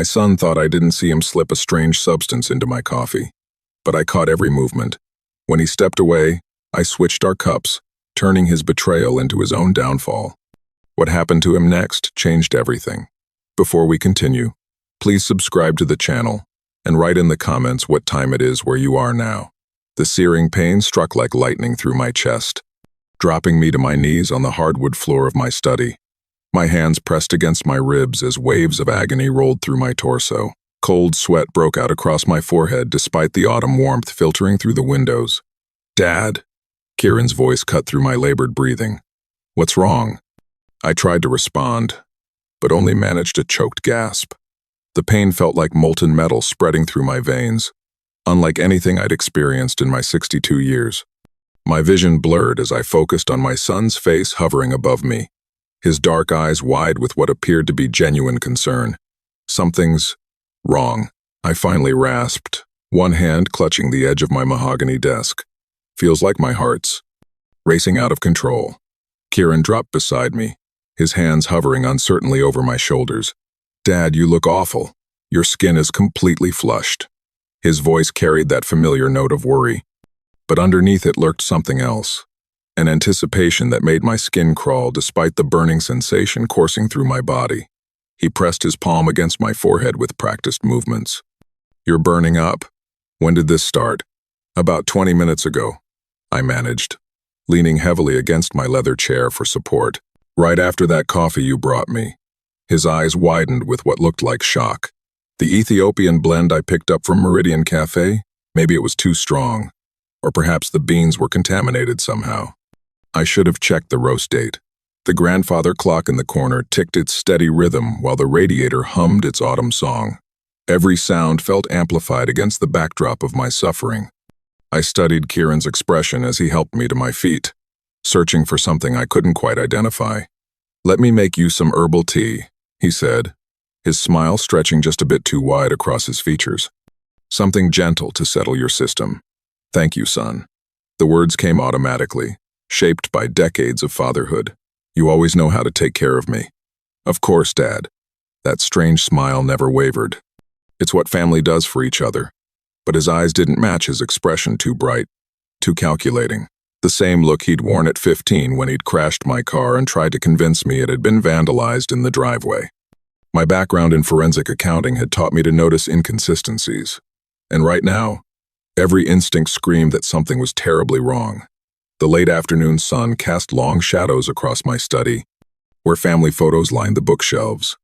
My son thought I didn't see him slip a strange substance into my coffee, but I caught every movement. When he stepped away, I switched our cups, turning his betrayal into his own downfall. What happened to him next changed everything. Before we continue, please subscribe to the channel and write in the comments what time it is where you are now. The searing pain struck like lightning through my chest, dropping me to my knees on the hardwood floor of my study. My hands pressed against my ribs as waves of agony rolled through my torso. Cold sweat broke out across my forehead despite the autumn warmth filtering through the windows. "Dad?" Kieran's voice cut through my labored breathing. "What's wrong?" I tried to respond, but only managed a choked gasp. The pain felt like molten metal spreading through my veins, unlike anything I'd experienced in my 62 years. My vision blurred as I focused on my son's face hovering above me, his dark eyes wide with what appeared to be genuine concern. "Something's wrong," I finally rasped, one hand clutching the edge of my mahogany desk. "Feels like my heart's racing out of control." Kieran dropped beside me, his hands hovering uncertainly over my shoulders. "Dad, you look awful. Your skin is completely flushed." His voice carried that familiar note of worry, but underneath it lurked something else, an anticipation that made my skin crawl despite the burning sensation coursing through my body. He pressed his palm against my forehead with practiced movements. "You're burning up. When did this start?" "About 20 minutes ago," I managed, leaning heavily against my leather chair for support. "Right after that coffee you brought me." His eyes widened with what looked like shock. "The Ethiopian blend I picked up from Meridian Cafe? Maybe it was too strong. Or perhaps the beans were contaminated somehow. I should have checked the roast date." The grandfather clock in the corner ticked its steady rhythm while the radiator hummed its autumn song. Every sound felt amplified against the backdrop of my suffering. I studied Kieran's expression as he helped me to my feet, searching for something I couldn't quite identify. "Let me make you some herbal tea," he said, his smile stretching just a bit too wide across his features. "Something gentle to settle your system." "Thank you, son." The words came automatically, shaped by decades of fatherhood. "You always know how to take care of me." "Of course, Dad." That strange smile never wavered. It's what family does for each other. But his eyes didn't match his expression, too bright, too calculating. The same look he'd worn at 15 when he'd crashed my car and tried to convince me it had been vandalized in the driveway. My background in forensic accounting had taught me to notice inconsistencies. And right now, every instinct screamed that something was terribly wrong. The late afternoon sun cast long shadows across my study, where family photos lined the bookshelves.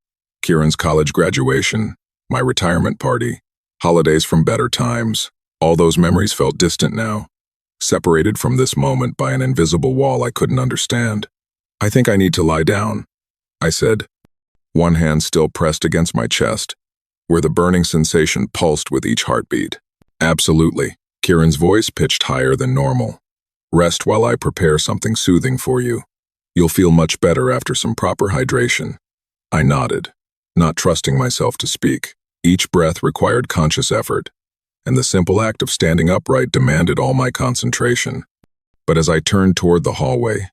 Kieran's college graduation, my retirement party, holidays from better times. All those memories felt distant now, separated from this moment by an invisible wall I couldn't understand. "I think I need to lie down," I said, one hand still pressed against my chest, where the burning sensation pulsed with each heartbeat. "Absolutely." Kieran's voice pitched higher than normal. "Rest while I prepare something soothing for you. You'll feel much better after some proper hydration." I nodded, not trusting myself to speak. Each breath required conscious effort, and the simple act of standing upright demanded all my concentration. But as I turned toward the hallway,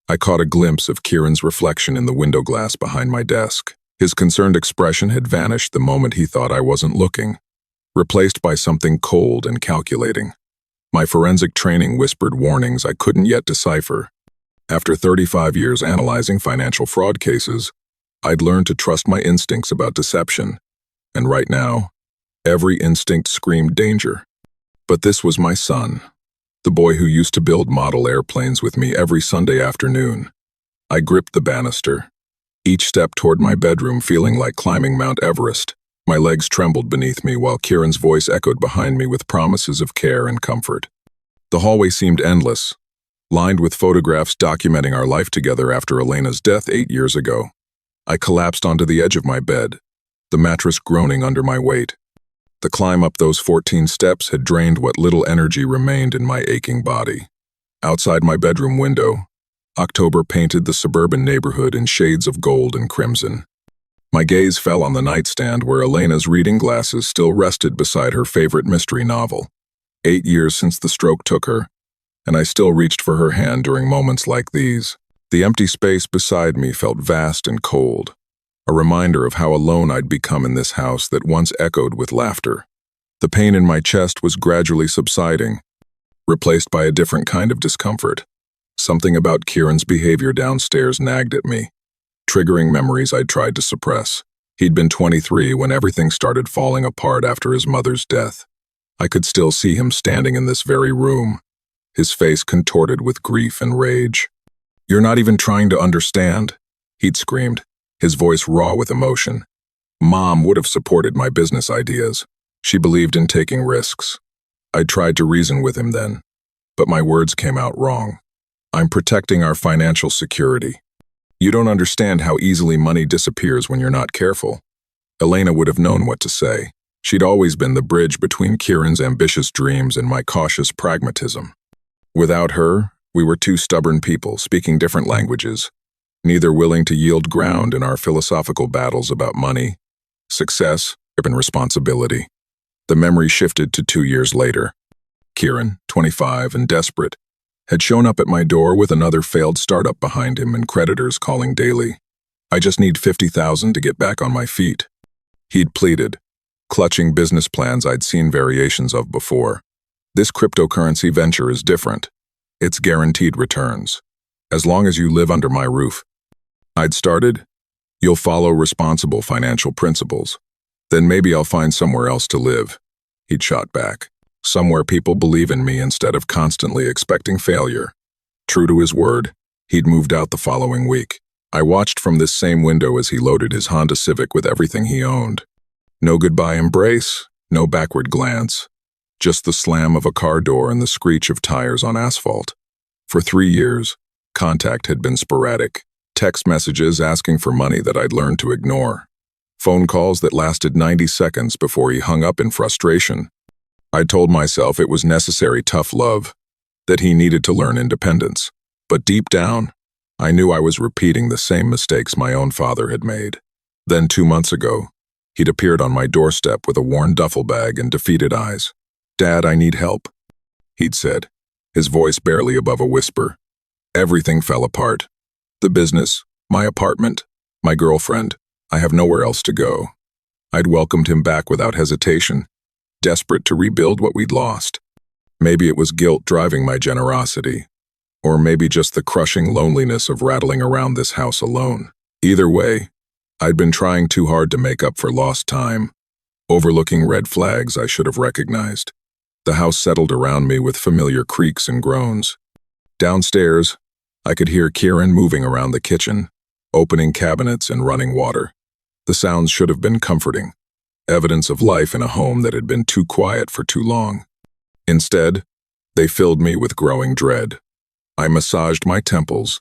I caught a glimpse of Kieran's reflection in the window glass behind my desk. His concerned expression had vanished the moment he thought I wasn't looking, replaced by something cold and calculating. My forensic training whispered warnings I couldn't yet decipher. After 35 years analyzing financial fraud cases, I'd learned to trust my instincts about deception. And right now, every instinct screamed danger. But this was my son, the boy who used to build model airplanes with me every Sunday afternoon. I gripped the banister, each step toward my bedroom feeling like climbing Mount Everest. My legs trembled beneath me while Kieran's voice echoed behind me with promises of care and comfort. The hallway seemed endless, lined with photographs documenting our life together after Elena's death 8 years ago. I collapsed onto the edge of my bed, the mattress groaning under my weight. The climb up those 14 steps had drained what little energy remained in my aching body. Outside my bedroom window, October painted the suburban neighborhood in shades of gold and crimson. My gaze fell on the nightstand where Elena's reading glasses still rested beside her favorite mystery novel. 8 years since the stroke took her, and I still reached for her hand during moments like these. The empty space beside me felt vast and cold, a reminder of how alone I'd become in this house that once echoed with laughter. The pain in my chest was gradually subsiding, replaced by a different kind of discomfort. Something about Kieran's behavior downstairs nagged at me, triggering memories I'd tried to suppress. He'd been 23 when everything started falling apart after his mother's death. I could still see him standing in this very room, his face contorted with grief and rage. "You're not even trying to understand," he'd screamed, his voice raw with emotion. Mom would have supported my business ideas. She believed in taking risks. I tried to reason with him then, but my words came out wrong. "I'm protecting our financial security. You don't understand how easily money disappears when you're not careful." Elena would have known what to say. She'd always been the bridge between Kieran's ambitious dreams and my cautious pragmatism. Without her, we were two stubborn people speaking different languages, neither willing to yield ground in our philosophical battles about money, success, and responsibility. The memory shifted to 2 years later. Kieran, 25 and desperate, had shown up at my door with another failed startup behind him and creditors calling daily. "I just need 50,000 to get back on my feet," he'd pleaded, clutching business plans I'd seen variations of before. "This cryptocurrency venture is different. It's guaranteed returns. As long as you live under my roof." I'd started, "You'll follow responsible financial principles. Then maybe I'll find somewhere else to live," he'd shot back. "Somewhere people believe in me instead of constantly expecting failure." True to his word, he'd moved out the following week. I watched from this same window as he loaded his Honda Civic with everything he owned. No goodbye embrace, no backward glance, just the slam of a car door and the screech of tires on asphalt. For 3 years, contact had been sporadic. Text messages asking for money that I'd learned to ignore. Phone calls that lasted 90 seconds before he hung up in frustration. I told myself it was necessary tough love, that he needed to learn independence. But deep down, I knew I was repeating the same mistakes my own father had made. Then 2 months ago, he'd appeared on my doorstep with a worn duffel bag and defeated eyes. "Dad, I need help," he'd said, his voice barely above a whisper. Everything fell apart. The business, my apartment, my girlfriend. I have nowhere else to go. I'd welcomed him back without hesitation, desperate to rebuild what we'd lost. Maybe it was guilt driving my generosity, or maybe just the crushing loneliness of rattling around this house alone. Either way, I'd been trying too hard to make up for lost time, overlooking red flags I should have recognized. The house settled around me with familiar creaks and groans. Downstairs, I could hear Kieran moving around the kitchen, opening cabinets and running water. The sounds should have been comforting, evidence of life in a home that had been too quiet for too long. Instead, they filled me with growing dread. I massaged my temples,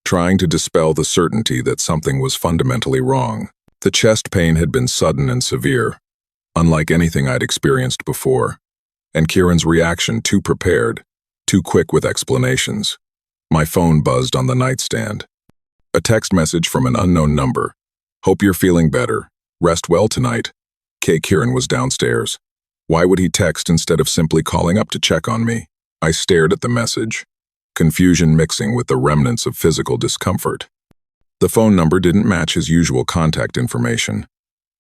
trying to dispel the certainty that something was fundamentally wrong. The chest pain had been sudden and severe, unlike anything I'd experienced before, and Kieran's reaction too prepared, too quick with explanations. My phone buzzed on the nightstand. A text message from an unknown number. "Hope you're feeling better. Rest well tonight." Kieran was downstairs. Why would he text instead of simply calling up to check on me? I stared at the message, confusion mixing with the remnants of physical discomfort. The phone number didn't match his usual contact information.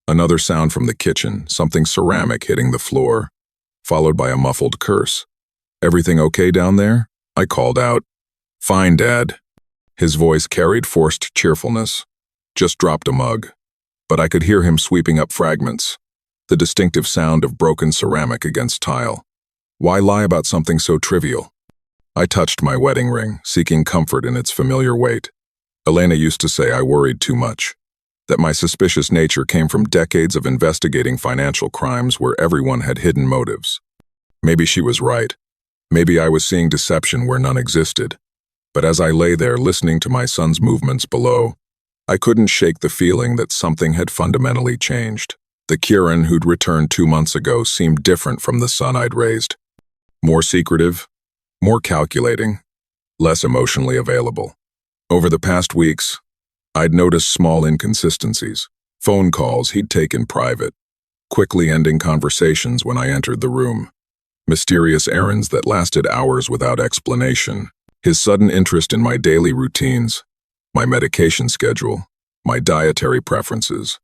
Another sound from the kitchen, something ceramic hitting the floor, followed by a muffled curse. "Everything okay down there?" I called out. "Fine, Dad." His voice carried forced cheerfulness. "Just dropped a mug." But I could hear him sweeping up fragments, the distinctive sound of broken ceramic against tile. Why lie about something so trivial? I touched my wedding ring, seeking comfort in its familiar weight. Elena used to say I worried too much, that my suspicious nature came from decades of investigating financial crimes where everyone had hidden motives. Maybe she was right. Maybe I was seeing deception where none existed. But as I lay there listening to my son's movements below, I couldn't shake the feeling that something had fundamentally changed. The Kieran who'd returned 2 months ago seemed different from the son I'd raised. More secretive, more calculating, less emotionally available. Over the past weeks, I'd noticed small inconsistencies. Phone calls he'd take in private, quickly ending conversations when I entered the room. Mysterious errands that lasted hours without explanation. His sudden interest in my daily routines, my medication schedule, my dietary preferences.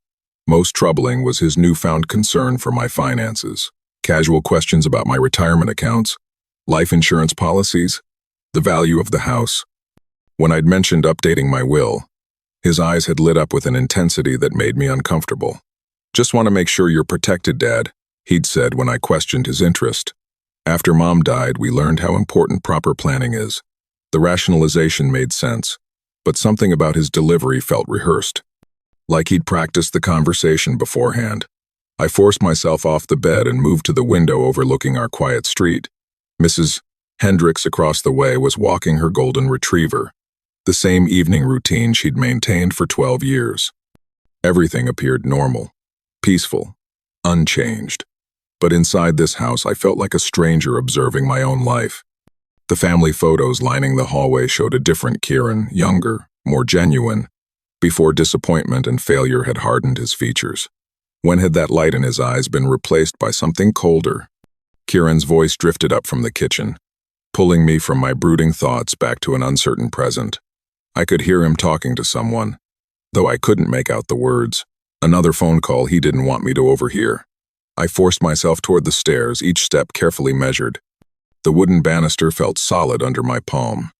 Most troubling was his newfound concern for my finances. Casual questions about my retirement accounts, life insurance policies, the value of the house. When I'd mentioned updating my will, his eyes had lit up with an intensity that made me uncomfortable. "Just want to make sure you're protected, Dad," he'd said when I questioned his interest. After Mom died, we learned how important proper planning is. The rationalization made sense, but something about his delivery felt rehearsed, like he'd practiced the conversation beforehand. I forced myself off the bed and moved to the window overlooking our quiet street. Mrs. Hendricks across the way was walking her golden retriever, the same evening routine she'd maintained for 12 years. Everything appeared normal, peaceful, unchanged. But inside this house, I felt like a stranger observing my own life. The family photos lining the hallway showed a different Kieran, younger, more genuine, before disappointment and failure had hardened his features. When had that light in his eyes been replaced by something colder? Kieran's voice drifted up from the kitchen, pulling me from my brooding thoughts back to an uncertain present. I could hear him talking to someone, though I couldn't make out the words. Another phone call he didn't want me to overhear. I forced myself toward the stairs, each step carefully measured. The wooden banister felt solid under my palm,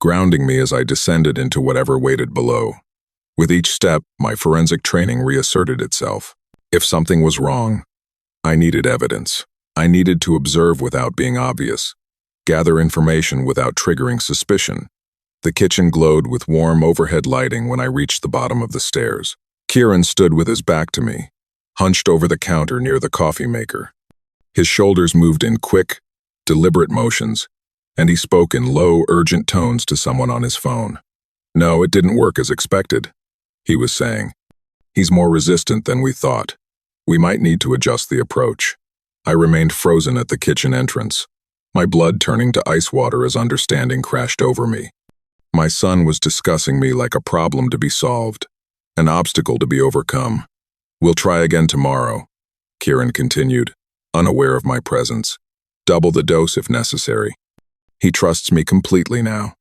grounding me as I descended into whatever waited below. With each step, my forensic training reasserted itself. If something was wrong, I needed evidence. I needed to observe without being obvious, gather information without triggering suspicion. The kitchen glowed with warm overhead lighting when I reached the bottom of the stairs. Kieran stood with his back to me, hunched over the counter near the coffee maker. His shoulders moved in quick, deliberate motions, and he spoke in low, urgent tones to someone on his phone. "No, it didn't work as expected," he was saying. "He's more resistant than we thought. We might need to adjust the approach." I remained frozen at the kitchen entrance, my blood turning to ice water as understanding crashed over me. My son was discussing me like a problem to be solved, an obstacle to be overcome. "We'll try again tomorrow," Kieran continued, unaware of my presence. "Double the dose if necessary." He trusts me completely now.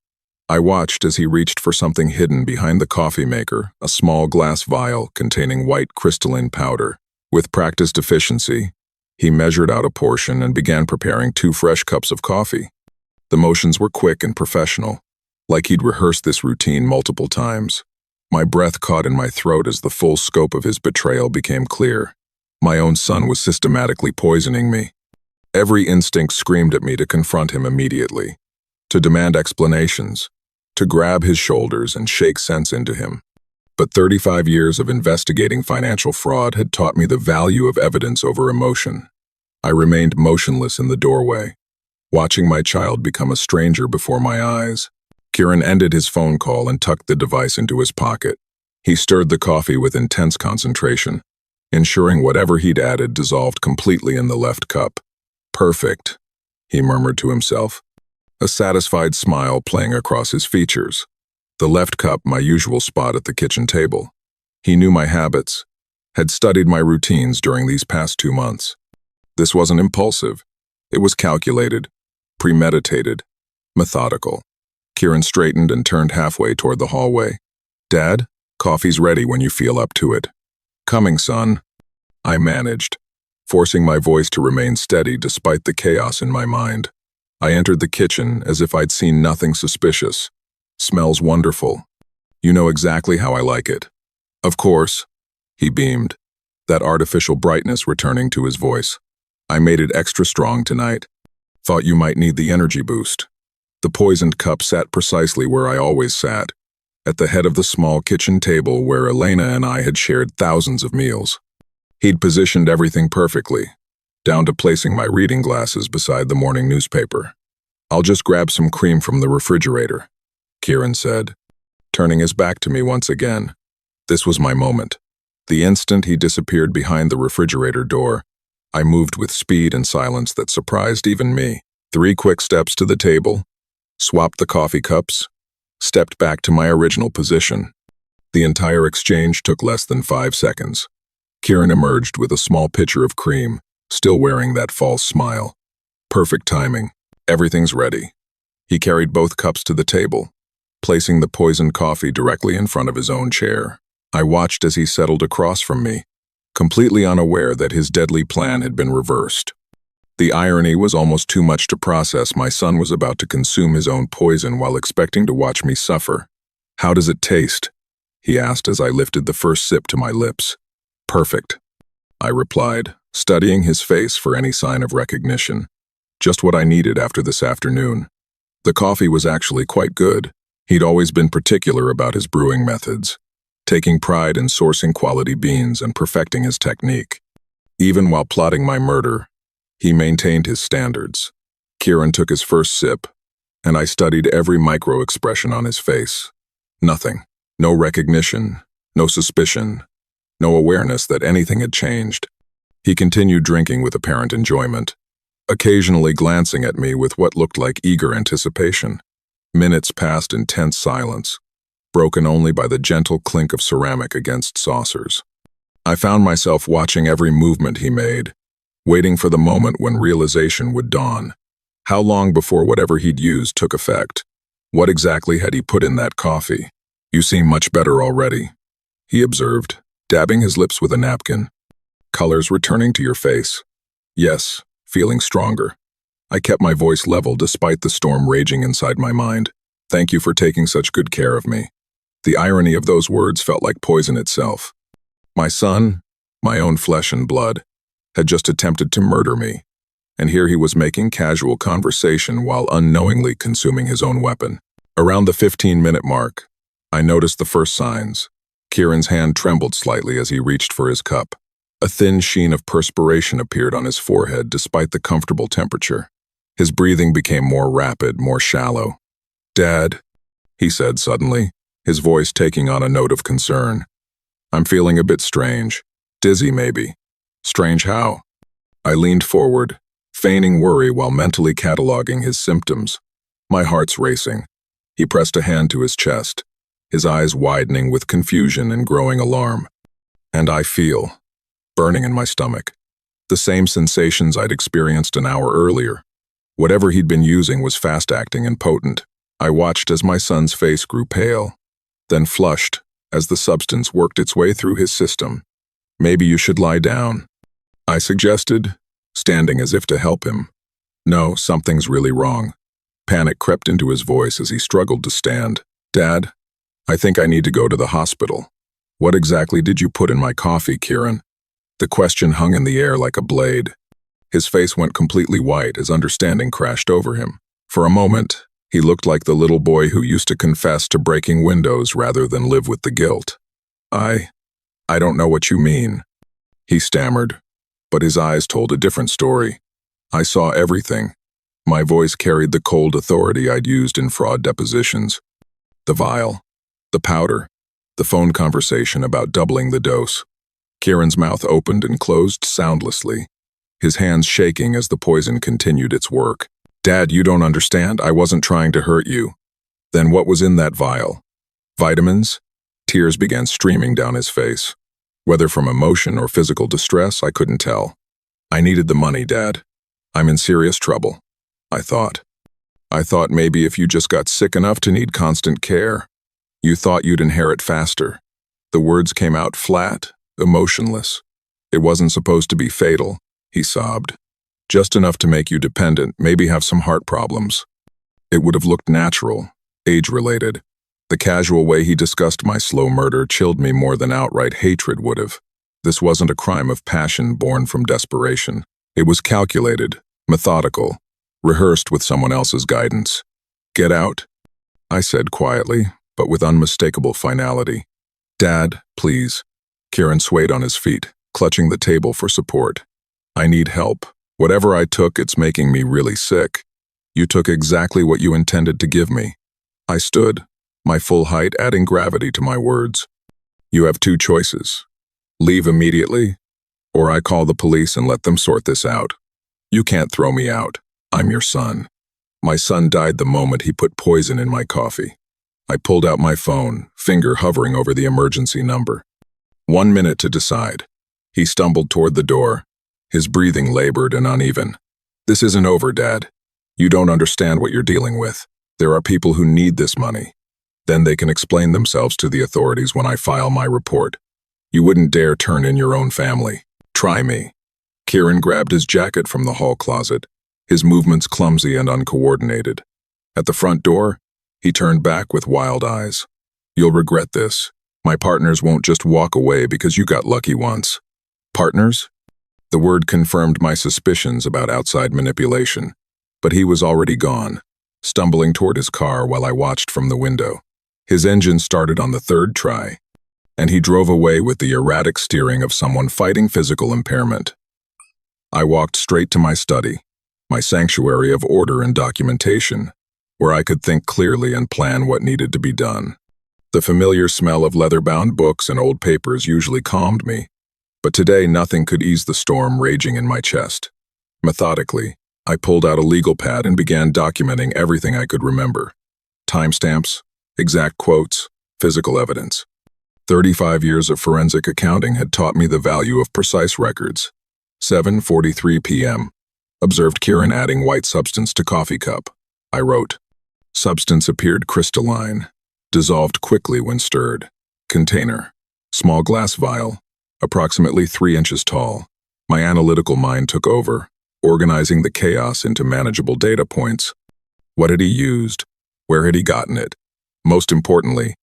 I watched as he reached for something hidden behind the coffee maker, a small glass vial containing white crystalline powder. With practiced efficiency, he measured out a portion and began preparing 2 fresh cups of coffee. The motions were quick and professional, like he'd rehearsed this routine multiple times. My breath caught in my throat as the full scope of his betrayal became clear. My own son was systematically poisoning me. Every instinct screamed at me to confront him immediately, to demand explanations, to grab his shoulders and shake sense into him. But 35 years of investigating financial fraud had taught me the value of evidence over emotion. I remained motionless in the doorway, watching my child become a stranger before my eyes. Kieran ended his phone call and tucked the device into his pocket. He stirred the coffee with intense concentration, ensuring whatever he'd added dissolved completely in the left cup. "Perfect," he murmured to himself, a satisfied smile playing across his features. The left cup, my usual spot at the kitchen table. He knew my habits, had studied my routines during these past 2 months. This wasn't impulsive. It was calculated, premeditated, methodical. Kieran straightened and turned halfway toward the hallway. "Dad, coffee's ready when you feel up to it." "Coming, son," I managed, forcing my voice to remain steady despite the chaos in my mind. I entered the kitchen as if I'd seen nothing suspicious. "Smells wonderful. You know exactly how I like it." "Of course," he beamed, that artificial brightness returning to his voice. "I made it extra strong tonight. Thought you might need the energy boost." The poisoned cup sat precisely where I always sat, at the head of the small kitchen table where Elena and I had shared thousands of meals. He'd positioned everything perfectly, down to placing my reading glasses beside the morning newspaper. "I'll just grab some cream from the refrigerator," Kieran said, turning his back to me once again. This was my moment. The instant he disappeared behind the refrigerator door, I moved with speed and silence that surprised even me. 3 quick steps to the table, swapped the coffee cups, stepped back to my original position. The entire exchange took less than 5 seconds. Kieran emerged with a small pitcher of cream, still wearing that false smile. Perfect timing. Everything's ready. He carried both cups to the table, placing the poisoned coffee directly in front of his own chair. I watched as he settled across from me, completely unaware that his deadly plan had been reversed. The irony was almost too much to process. My son was about to consume his own poison while expecting to watch me suffer. "How does it taste?" he asked as I lifted the first sip to my lips. "Perfect," I replied, studying his face for any sign of recognition. Just what I needed after this afternoon. The coffee was actually quite good. He'd always been particular about his brewing methods, taking pride in sourcing quality beans and perfecting his technique. Even while plotting my murder, he maintained his standards. Kieran took his first sip, and I studied every micro-expression on his face. Nothing. No recognition, no suspicion, no awareness that anything had changed. He continued drinking with apparent enjoyment, occasionally glancing at me with what looked like eager anticipation. Minutes passed in tense silence, broken only by the gentle clink of ceramic against saucers. I found myself watching every movement he made, waiting for the moment when realization would dawn. How long before whatever he'd used took effect? What exactly had he put in that coffee? "You seem much better already," he observed, dabbing his lips with a napkin. "Colors returning to your face." "Yes, feeling stronger." I kept my voice level despite the storm raging inside my mind. "Thank you for taking such good care of me." The irony of those words felt like poison itself. My son, my own flesh and blood, had just attempted to murder me, and here he was making casual conversation while unknowingly consuming his own weapon. Around the 15-minute mark, I noticed the first signs. Kieran's hand trembled slightly as he reached for his cup. A thin sheen of perspiration appeared on his forehead despite the comfortable temperature. His breathing became more rapid, more shallow. "Dad," he said suddenly, his voice taking on a note of concern. "I'm feeling a bit strange. Dizzy, maybe." "Strange how?" I leaned forward, feigning worry while mentally cataloging his symptoms. My heart's racing. He pressed a hand to his chest, his eyes widening with confusion and growing alarm. "And I feel burning in my stomach. The same sensations I'd experienced an hour earlier. Whatever he'd been using was fast-acting and potent." I watched as my son's face grew pale, then flushed as the substance worked its way through his system. "Maybe you should lie down," I suggested, standing as if to help him. "No, something's really wrong." Panic crept into his voice as he struggled to stand. "Dad, I think I need to go to the hospital." "What exactly did you put in my coffee, Kieran?" The question hung in the air like a blade. His face went completely white as understanding crashed over him. For a moment, he looked like the little boy who used to confess to breaking windows rather than live with the guilt. I don't know what you mean," he stammered, but his eyes told a different story. "I saw everything." My voice carried the cold authority I'd used in fraud depositions. The vial, the powder, the phone conversation about doubling the dose. Kieran's mouth opened and closed soundlessly, his hands shaking as the poison continued its work. "Dad, you don't understand. I wasn't trying to hurt you." "Then what was in that vial?" "Vitamins?" Tears began streaming down his face. Whether from emotion or physical distress, I couldn't tell. "I needed the money, Dad. I'm in serious trouble." I thought maybe if you just got sick enough to need constant care, you thought you'd inherit faster." The words came out flat, emotionless. "It wasn't supposed to be fatal," he sobbed. "Just enough to make you dependent, maybe have some heart problems." It would have looked natural, age-related. The casual way he discussed my slow murder chilled me more than outright hatred would have. This wasn't a crime of passion born from desperation. It was calculated, methodical, rehearsed with someone else's guidance. "Get out," I said quietly, but with unmistakable finality. "Dad, please." Kieran swayed on his feet, clutching the table for support. "I need help. Whatever I took, it's making me really sick." "You took exactly what you intended to give me." I stood, my full height adding gravity to my words. "You have two choices. Leave immediately, or I call the police and let them sort this out. You can't throw me out. I'm your son." My son died the moment he put poison in my coffee. I pulled out my phone, finger hovering over the emergency number. 1 minute to decide. He stumbled toward the door, his breathing labored and uneven. "This isn't over, Dad. You don't understand what you're dealing with. There are people who need this money." Then they can explain themselves to the authorities when I file my report. You wouldn't dare turn in your own family. Try me." Kieran grabbed his jacket from the hall closet, his movements clumsy and uncoordinated. At the front door, he turned back with wild eyes. "You'll regret this. My partners won't just walk away because you got lucky once." Partners? The word confirmed my suspicions about outside manipulation, but he was already gone, stumbling toward his car while I watched from the window. His engine started on the third try, and he drove away with the erratic steering of someone fighting physical impairment. I walked straight to my study, my sanctuary of order and documentation, where I could think clearly and plan what needed to be done. The familiar smell of leather-bound books and old papers usually calmed me, but today nothing could ease the storm raging in my chest. Methodically, I pulled out a legal pad and began documenting everything I could remember. Timestamps, exact quotes, physical evidence. 35 years of forensic accounting had taught me the value of precise records. 7:43 p.m. Observed Kieran adding white substance to coffee cup. I wrote. Substance appeared crystalline, dissolved quickly when stirred. Container. Small glass vial, approximately 3 inches tall. My analytical mind took over, organizing the chaos into manageable data points. What had he used? Where had he gotten it? Most importantly,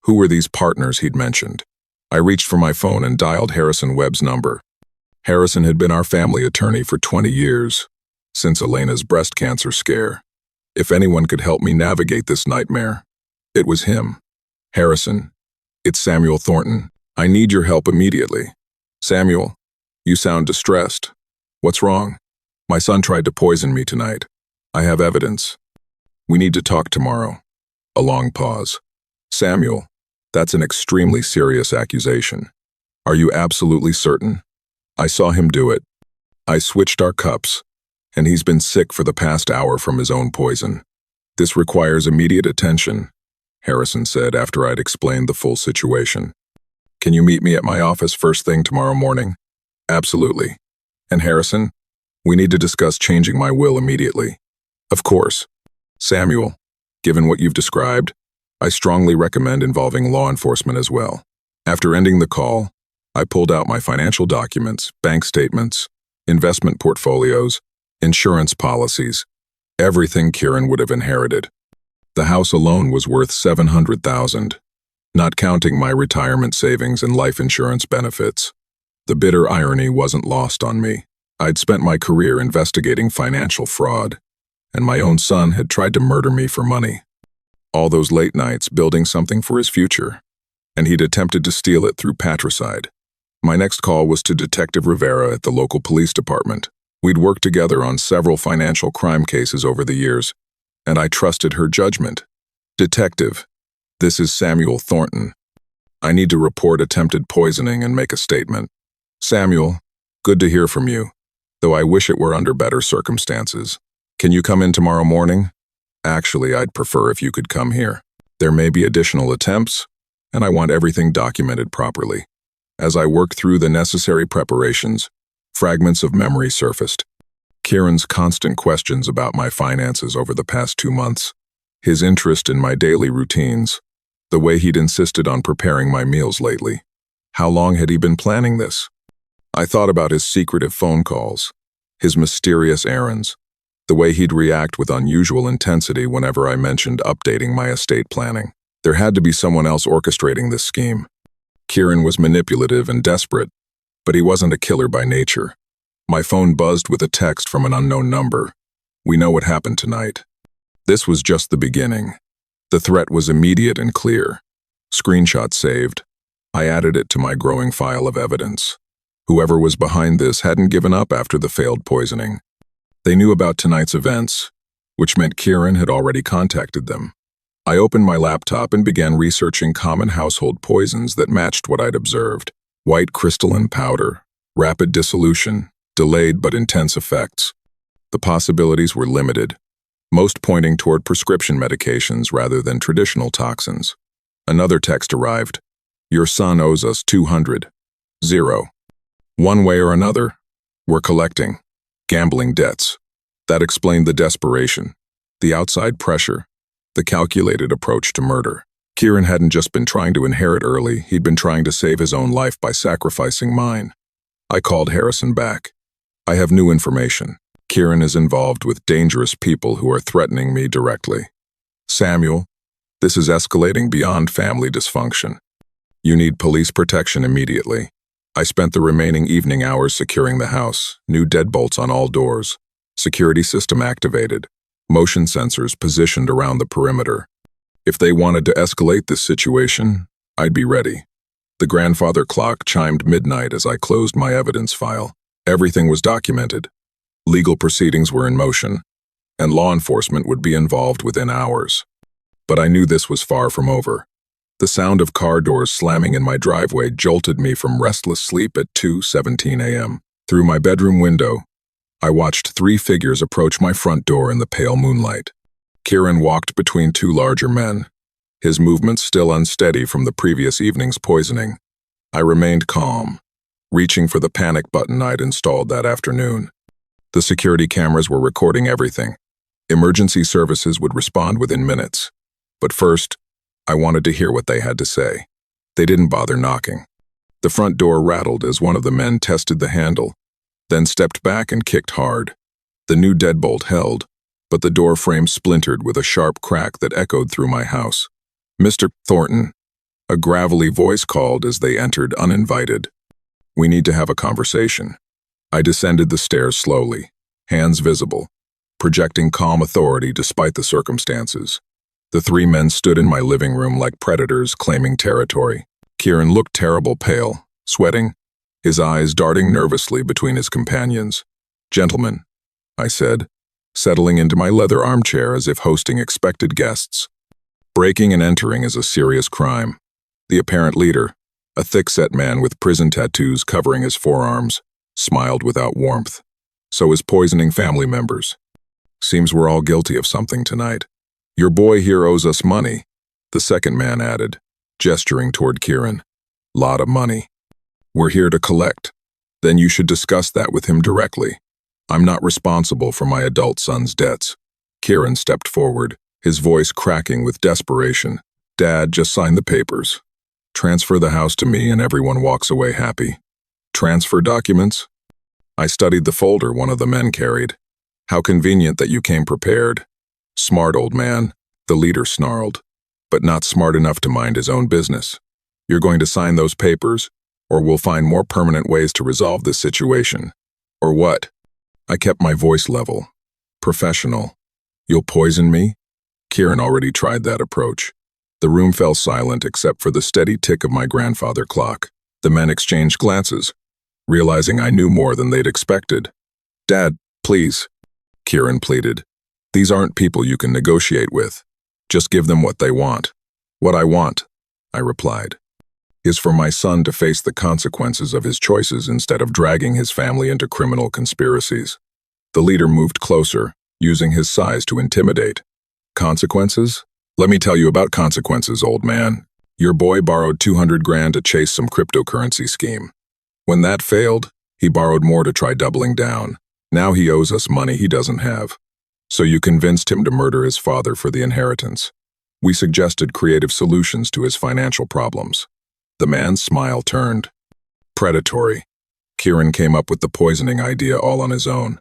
who were these partners he'd mentioned? I reached for my phone and dialed Harrison Webb's number. Harrison had been our family attorney for 20 years, since Elena's breast cancer scare. If anyone could help me navigate this nightmare, it was him. Harrison, it's Samuel Thornton. I need your help immediately. Samuel, you sound distressed. What's wrong? My son tried to poison me tonight. I have evidence. We need to talk tomorrow. A long pause. Samuel, that's an extremely serious accusation. Are you absolutely certain? I saw him do it. I switched our cups, and he's been sick for the past hour from his own poison. This requires immediate attention, Harrison said after I'd explained the full situation. Can you meet me at my office first thing tomorrow morning? Absolutely. And Harrison, we need to discuss changing my will immediately. Of course. Samuel, given what you've described, I strongly recommend involving law enforcement as well. After ending the call, I pulled out my financial documents, bank statements, investment portfolios, insurance policies, everything Kieran would have inherited. The house alone was worth $700,000, not counting my retirement savings and life insurance benefits. The bitter irony wasn't lost on me. I'd spent my career investigating financial fraud, and my own son had tried to murder me for money. All those late nights building something for his future, and he'd attempted to steal it through patricide. My next call was to Detective Rivera at the local police department. We'd worked together on several financial crime cases over the years, and I trusted her judgment. Detective, this is Samuel Thornton. I need to report attempted poisoning and make a statement. Samuel, good to hear from you, though I wish it were under better circumstances. Can you come in tomorrow morning? Actually, I'd prefer if you could come here. There may be additional attempts, and I want everything documented properly. As I worked through the necessary preparations, fragments of memory surfaced. Kieran's constant questions about my finances over the past 2 months, his interest in my daily routines, the way he'd insisted on preparing my meals lately. How long had he been planning this? I thought about his secretive phone calls, his mysterious errands, the way he'd react with unusual intensity whenever I mentioned updating my estate planning. There had to be someone else orchestrating this scheme. Kieran was manipulative and desperate, but he wasn't a killer by nature. My phone buzzed with a text from an unknown number. We know what happened tonight. This was just the beginning. The threat was immediate and clear. Screenshot saved. I added it to my growing file of evidence. Whoever was behind this hadn't given up after the failed poisoning. They knew about tonight's events, which meant Kieran had already contacted them. I opened my laptop and began researching common household poisons that matched what I'd observed. White crystalline powder, rapid dissolution, delayed but intense effects. The possibilities were limited, most pointing toward prescription medications rather than traditional toxins. Another text arrived. Your son owes us 200. 0. One way or another, we're collecting. Gambling debts. That explained the desperation, the outside pressure, the calculated approach to murder. Kieran hadn't just been trying to inherit early, he'd been trying to save his own life by sacrificing mine. I called Harrison back. I have new information. Kieran is involved with dangerous people who are threatening me directly. Samuel, this is escalating beyond family dysfunction. You need police protection immediately. I spent the remaining evening hours securing the house, new deadbolts on all doors, security system activated, motion sensors positioned around the perimeter. If they wanted to escalate this situation, I'd be ready. The grandfather clock chimed midnight as I closed my evidence file. Everything was documented. Legal proceedings were in motion, and law enforcement would be involved within hours. But I knew this was far from over. The sound of car doors slamming in my driveway jolted me from restless sleep at 2:17 a.m. Through my bedroom window, I watched 3 figures approach my front door in the pale moonlight. Kieran walked between 2 larger men, his movements still unsteady from the previous evening's poisoning. I remained calm, reaching for the panic button I'd installed that afternoon. The security cameras were recording everything. Emergency services would respond within minutes. But first, I wanted to hear what they had to say. They didn't bother knocking. The front door rattled as one of the men tested the handle, then stepped back and kicked hard. The new deadbolt held, but the door frame splintered with a sharp crack that echoed through my house. "Mr. Thornton," a gravelly voice called as they entered uninvited. "We need to have a conversation." I descended the stairs slowly, hands visible, projecting calm authority despite the circumstances. The 3 men stood in my living room like predators claiming territory. Kieran looked terrible pale, sweating, his eyes darting nervously between his companions. "Gentlemen," I said, settling into my leather armchair as if hosting expected guests. "Breaking and entering is a serious crime." The apparent leader, a thick-set man with prison tattoos covering his forearms, smiled without warmth. "So is poisoning family members. Seems we're all guilty of something tonight. Your boy here owes us money," the second man added, gesturing toward Kieran. "Lot of money. We're here to collect. Then you should discuss that with him directly. I'm not responsible for my adult son's debts." Kieran stepped forward, his voice cracking with desperation. "Dad, just sign the papers. Transfer the house to me and everyone walks away happy." "Transfer documents?" I studied the folder one of the men carried. "How convenient that you came prepared." "Smart old man," the leader snarled, "but not smart enough to mind his own business. You're going to sign those papers, or we'll find more permanent ways to resolve this situation." "Or what?" I kept my voice level. Professional. "You'll poison me?" Kieran already tried that approach. The room fell silent except for the steady tick of my grandfather clock. The men exchanged glances, realizing I knew more than they'd expected. "Dad, please," Kieran pleaded. "These aren't people you can negotiate with. Just give them what they want." "What I want," I replied, "is for my son to face the consequences of his choices instead of dragging his family into criminal conspiracies." The leader moved closer, using his size to intimidate. "Consequences? Let me tell you about consequences, old man. Your boy borrowed 200 grand to chase some cryptocurrency scheme. When that failed, he borrowed more to try doubling down. Now he owes us money he doesn't have. So you convinced him to murder his father for the inheritance. We suggested creative solutions to his financial problems." The man's smile turned. "Predatory. Kieran came up with the poisoning idea all on his own.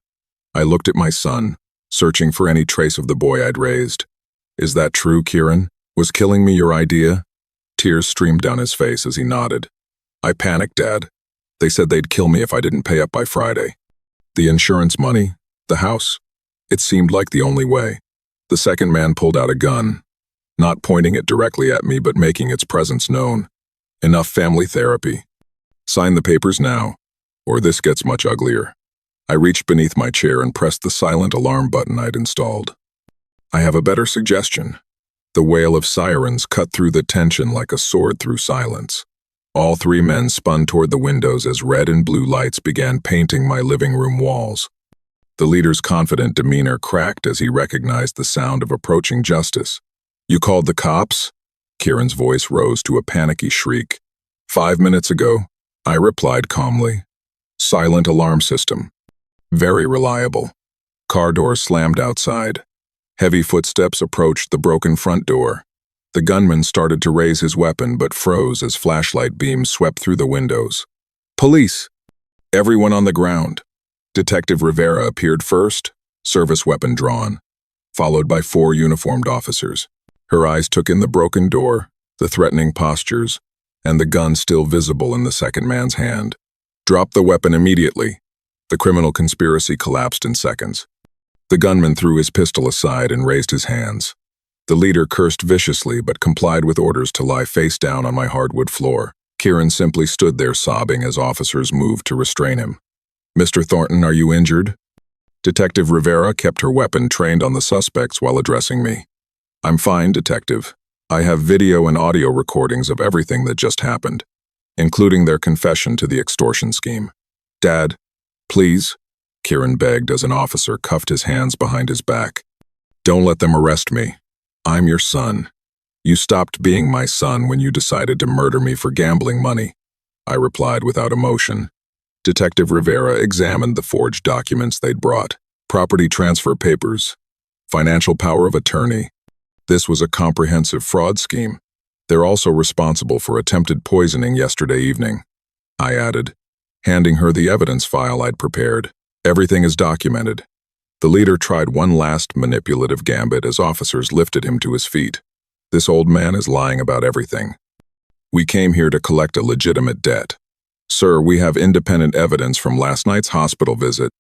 I looked at my son, searching for any trace of the boy I'd raised. Is that true, Kieran? Was killing me your idea?" Tears streamed down his face as he nodded. "I panicked, Dad. They said they'd kill me if I didn't pay up by Friday. The insurance money, the house. It seemed like the only way." The second man pulled out a gun, not pointing it directly at me but making its presence known. "Enough family therapy. Sign the papers now, or this gets much uglier." I reached beneath my chair and pressed the silent alarm button I'd installed. "I have a better suggestion." The wail of sirens cut through the tension like a sword through silence. All 3 men spun toward the windows as red and blue lights began painting my living room walls. The leader's confident demeanor cracked as he recognized the sound of approaching justice. "You called the cops?" Kieran's voice rose to a panicky shriek. "5 minutes ago," I replied calmly. "Silent alarm system. Very reliable." Car doors slammed outside. Heavy footsteps approached the broken front door. The gunman started to raise his weapon but froze as flashlight beams swept through the windows. Police! Everyone on the ground. Detective Rivera appeared first, service weapon drawn, followed by 4 uniformed officers. Her eyes took in the broken door, the threatening postures, and the gun still visible in the second man's hand. Drop the weapon immediately. The criminal conspiracy collapsed in seconds. The gunman threw his pistol aside and raised his hands. The leader cursed viciously but complied with orders to lie face down on my hardwood floor. Kieran simply stood there sobbing as officers moved to restrain him. "Mr. Thornton, are you injured?" Detective Rivera kept her weapon trained on the suspects while addressing me. "I'm fine, Detective. I have video and audio recordings of everything that just happened, including their confession to the extortion scheme." "Dad, please," Kieran begged as an officer cuffed his hands behind his back. "Don't let them arrest me. I'm your son. You stopped being my son when you decided to murder me for gambling money," I replied without emotion. Detective Rivera examined the forged documents they'd brought, property transfer papers, financial power of attorney. This was a comprehensive fraud scheme. "They're also responsible for attempted poisoning yesterday evening," I added, handing her the evidence file I'd prepared. "Everything is documented." The leader tried one last manipulative gambit as officers lifted him to his feet. "This old man is lying about everything. We came here to collect a legitimate debt." "Sir, we have independent evidence from last night's hospital visit,"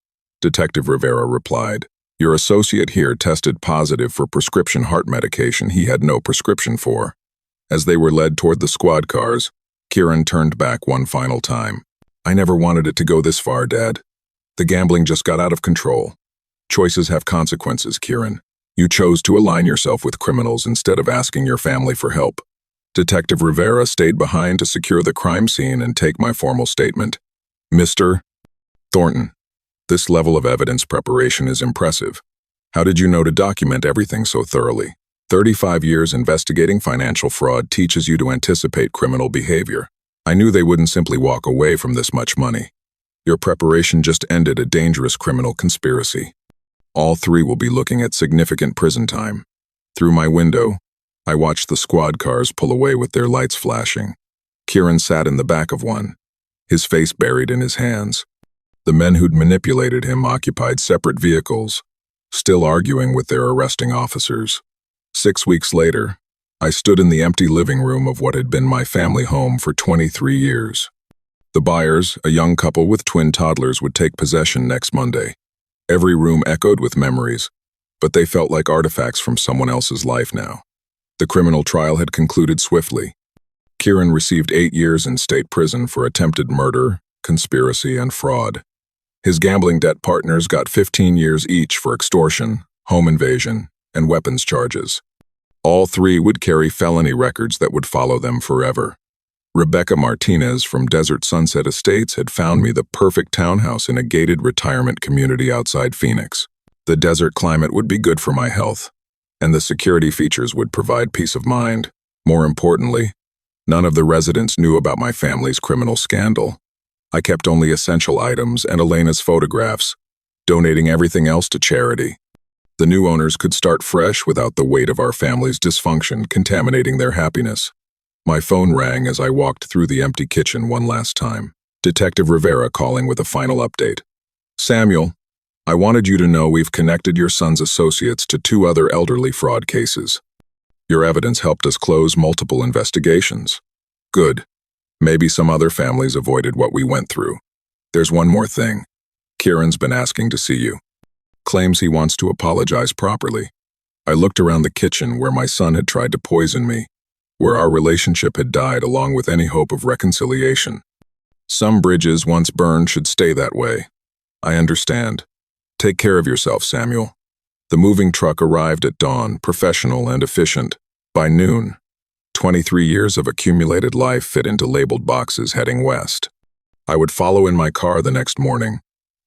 Detective Rivera replied. "Your associate here tested positive for prescription heart medication he had no prescription for." As they were led toward the squad cars, Kieran turned back one final time. "I never wanted it to go this far, Dad. The gambling just got out of control. Choices have consequences, Kieran. You chose to align yourself with criminals instead of asking your family for help." Detective Rivera stayed behind to secure the crime scene and take my formal statement. "Mr. Thornton, this level of evidence preparation is impressive. How did you know to document everything so thoroughly? 35 years investigating financial fraud teaches you to anticipate criminal behavior. I knew they wouldn't simply walk away from this much money. Your preparation just ended a dangerous criminal conspiracy. All 3 will be looking at significant prison time." Through my window, I watched the squad cars pull away with their lights flashing. Kieran sat in the back of one, his face buried in his hands. The men who'd manipulated him occupied separate vehicles, still arguing with their arresting officers. 6 weeks later, I stood in the empty living room of what had been my family home for 23 years. The buyers, a young couple with twin toddlers, would take possession next Monday. Every room echoed with memories, but they felt like artifacts from someone else's life now. The criminal trial had concluded swiftly. Kieran received 8 years in state prison for attempted murder, conspiracy, and fraud. His gambling debt partners got 15 years each for extortion, home invasion, and weapons charges. All 3 would carry felony records that would follow them forever. Rebecca Martinez from Desert Sunset Estates had found me the perfect townhouse in a gated retirement community outside Phoenix. The desert climate would be good for my health, and the security features would provide peace of mind. More importantly, none of the residents knew about my family's criminal scandal. I kept only essential items and Elena's photographs, donating everything else to charity. The new owners could start fresh without the weight of our family's dysfunction contaminating their happiness. My phone rang as I walked through the empty kitchen one last time. Detective Rivera calling with a final update. "Samuel, I wanted you to know we've connected your son's associates to 2 other elderly fraud cases. Your evidence helped us close multiple investigations." "Good. Maybe some other families avoided what we went through. There's one more thing. Kieran's been asking to see you. Claims he wants to apologize properly." I looked around the kitchen where my son had tried to poison me, where our relationship had died along with any hope of reconciliation. Some bridges once burned should stay that way. "I understand. Take care of yourself, Samuel." The moving truck arrived at dawn, professional and efficient. By noon, 23 years of accumulated life fit into labeled boxes heading west. I would follow in my car the next morning,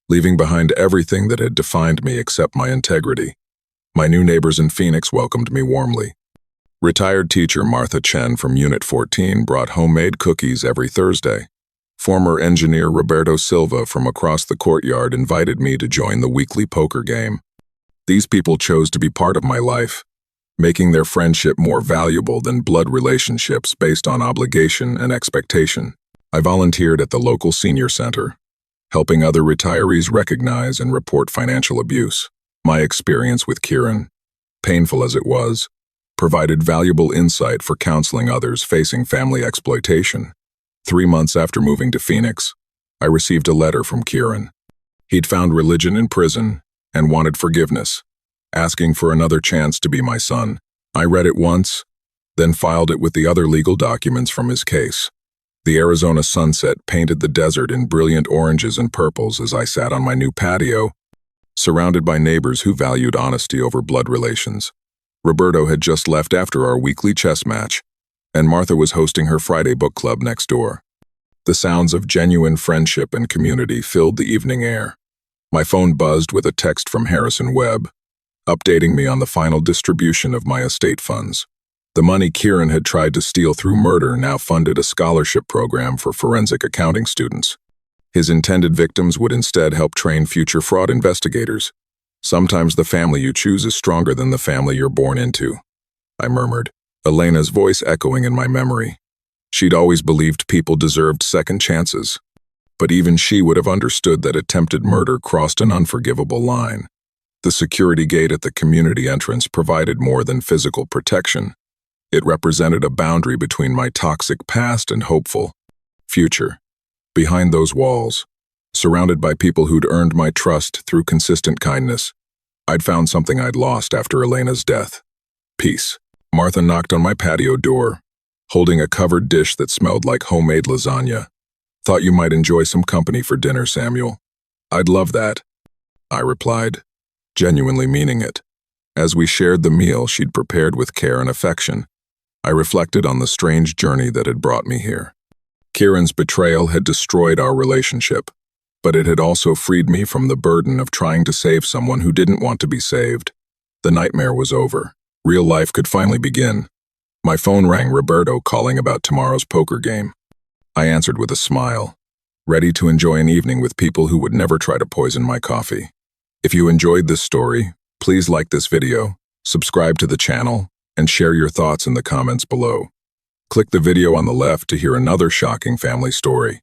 leaving behind everything that had defined me except my integrity. My new neighbors in Phoenix welcomed me warmly. Retired teacher Martha Chen from Unit 14 brought homemade cookies every Thursday. Former engineer Roberto Silva from across the courtyard invited me to join the weekly poker game. These people chose to be part of my life, making their friendship more valuable than blood relationships based on obligation and expectation. I volunteered at the local senior center, helping other retirees recognize and report financial abuse. My experience with Kieran, painful as it was, provided valuable insight for counseling others facing family exploitation. 3 months after moving to Phoenix, I received a letter from Kieran. He'd found religion in prison and wanted forgiveness, asking for another chance to be my son. I read it once, then filed it with the other legal documents from his case. The Arizona sunset painted the desert in brilliant oranges and purples as I sat on my new patio, surrounded by neighbors who valued honesty over blood relations. Roberto had just left after our weekly chess match, and Martha was hosting her Friday book club next door. The sounds of genuine friendship and community filled the evening air. My phone buzzed with a text from Harrison Webb, updating me on the final distribution of my estate funds. The money Kieran had tried to steal through murder now funded a scholarship program for forensic accounting students. His intended victims would instead help train future fraud investigators. Sometimes the family you choose is stronger than the family you're born into, I murmured, Elena's voice echoing in my memory. She'd always believed people deserved second chances, but even she would have understood that attempted murder crossed an unforgivable line. The security gate at the community entrance provided more than physical protection. It represented a boundary between my toxic past and hopeful future. Behind those walls, surrounded by people who'd earned my trust through consistent kindness, I'd found something I'd lost after Elena's death. Peace. Martha knocked on my patio door, holding a covered dish that smelled like homemade lasagna. Thought you might enjoy some company for dinner, Samuel. I'd love that, I replied, genuinely meaning it. As we shared the meal she'd prepared with care and affection, I reflected on the strange journey that had brought me here. Kieran's betrayal had destroyed our relationship, but it had also freed me from the burden of trying to save someone who didn't want to be saved. The nightmare was over. Real life could finally begin. My phone rang, Roberto calling about tomorrow's poker game. I answered with a smile, ready to enjoy an evening with people who would never try to poison my coffee. If you enjoyed this story, please like this video, subscribe to the channel, and share your thoughts in the comments below. Click the video on the left to hear another shocking family story.